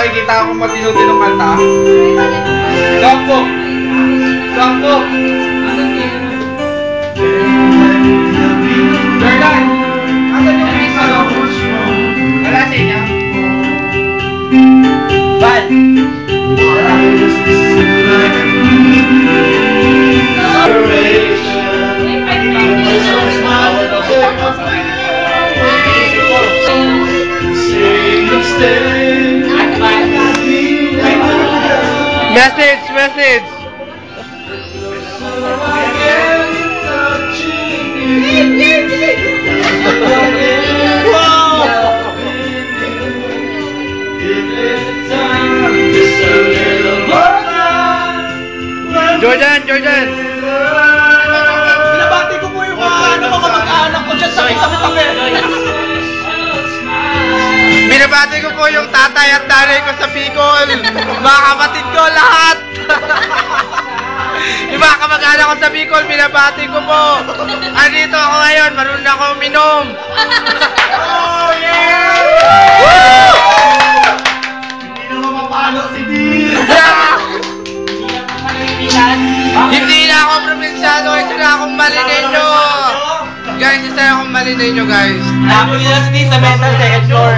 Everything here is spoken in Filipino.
makikita akong matino-tinong kanta. Sampo! Sampo! Jordan! Asan yung piso? Wala sa inyo? Bad! Message! Jordan! Binabati ko po yung mga mag-anak ko dyan sa kitabi-tabi. Binabati ko po yung tatay at nanay ko sa Bicol. Mga kapatid ko lahat. Yung mga kamag-anak ko sa Bicol, binabati ko po. Andito ako ngayon, marunong ako uminom. Oh, yeah! Woo! Hindi naman mapalo si Dean! Hindi na ako probinsyano, ito na akong Malineño. Guys, isa akong Malineño, guys. Napoli na si Dean sa mental second floor.